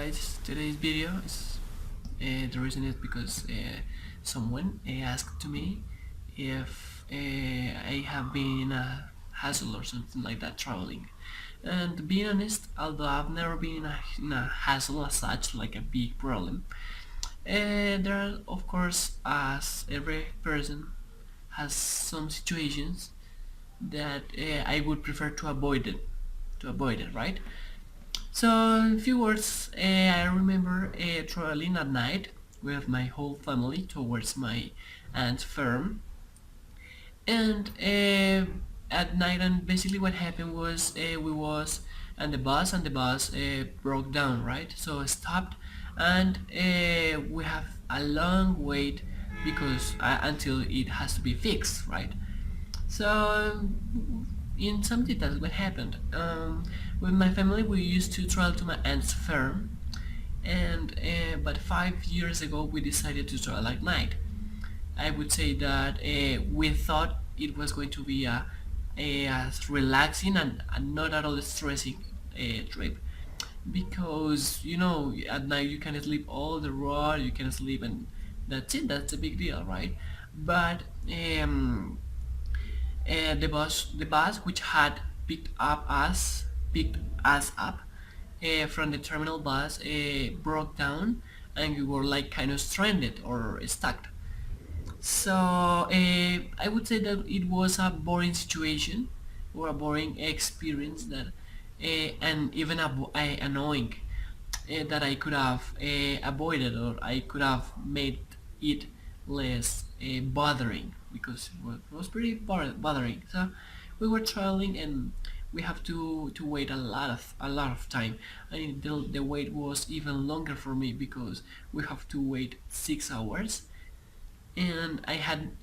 guys, today's video is the reason is because someone asked to me if I have been in a hassle or something like that traveling. And to be honest, although I've never been in a hassle as such, like a big problem, there are, of course, as every person has some situations that I would prefer to avoid it, right? So, in few words, I remember traveling at night with my whole family towards my aunt's farm, and at night, and basically what happened was we was on the bus, and the bus broke down, right? So I stopped, and we have a long wait because until it has to be fixed, right? So, in some details, what happened? With my family, we used to travel to my aunt's farm, and but 5 years ago, we decided to travel at night. I would say that we thought it was going to be a relaxing and not at all stressing trip because at night you can sleep all the road, you can sleep, and that's it. That's a big deal, right? But the bus which had picked us up from the terminal bus broke down, and we were like kind of stranded or stuck. So I would say that it was a boring situation or a boring experience that and even annoying that I could have avoided, or I could have made it less bothering, because it was pretty bothering. So we were traveling, and we have to wait a lot of time. I mean, the wait was even longer for me because we have to wait 6 hours, and I hadn't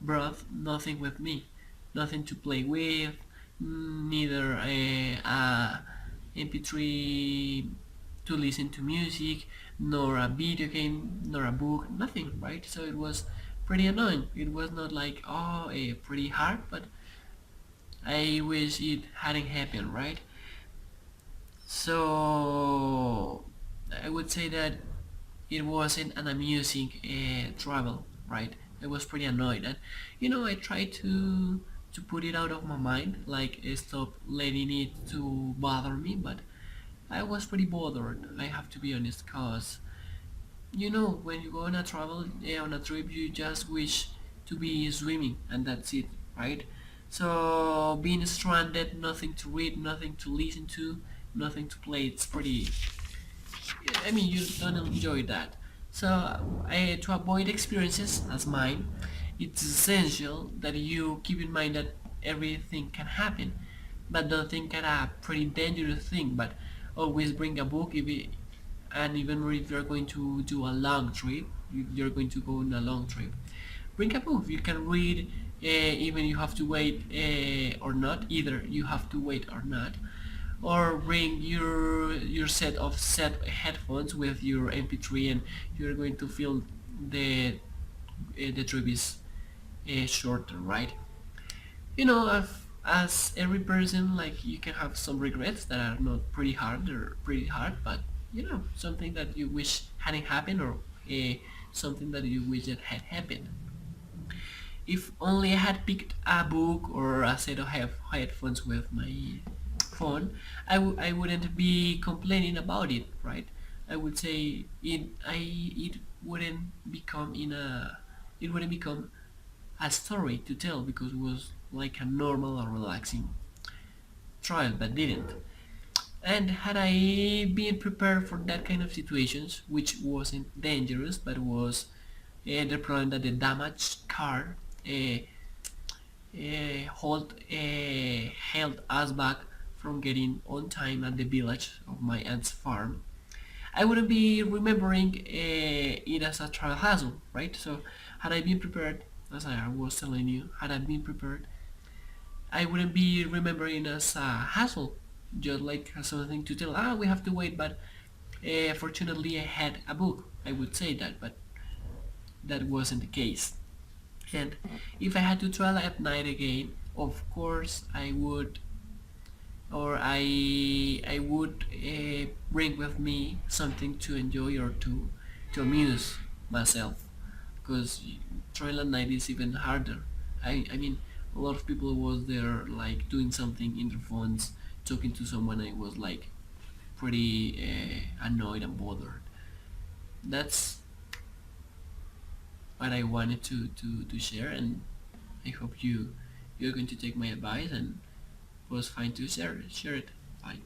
brought nothing with me, nothing to play with, neither a MP3 to listen to music, nor a video game, nor a book, nothing, right? So it was pretty annoying. It was not like, oh, pretty hard, but I wish it hadn't happened, right? So I would say that it wasn't an amusing travel, right? I was pretty annoyed, and I tried to put it out of my mind, like stop letting it to bother me, but I was pretty bothered. I have to be honest, cause when you go on a travel, on a trip, you just wish to be swimming, and that's it, right? So being stranded, nothing to read, nothing to listen to, nothing to play, it's pretty. I mean, you don't enjoy that. So, to avoid experiences as mine, it's essential that you keep in mind that everything can happen, but don't think it a pretty dangerous thing. But always bring a book, and even if you're going to do a long trip, you're going to go on a long trip. Bring a book. You can read, even you have to wait or not. Either you have to wait or not, or bring your set headphones with your MP3, and you're going to feel the trip is shorter, right? As every person, like, you can have some regrets that are not pretty hard, but something that you wish hadn't happened, or something that you wish that had happened. If only I had picked a book or a set of headphones with my phone, I wouldn't be complaining about it, right? I would say it wouldn't become a story to tell, because it was like a normal or relaxing trial, but didn't. And had I been prepared for that kind of situations, which wasn't dangerous, but was the problem that the damaged car uh, held us back from getting on time at the village of my aunt's farm, I wouldn't be remembering it as a trial hassle, right? So, had I been prepared, as I was telling you, had I been prepared, I wouldn't be remembering as a hassle, just like something to tell. We have to wait, but fortunately, I had a book. I would say that, but that wasn't the case. And if I had to travel at night again, of course I would, or I I would bring with me something to enjoy or to amuse myself, because travel at night is even harder. I mean, a lot of people was there like doing something in their phones, talking to someone. I was like pretty annoyed and bothered. That's what I wanted to share, and I hope you're going to take my advice, and it was fine to share it. Bye.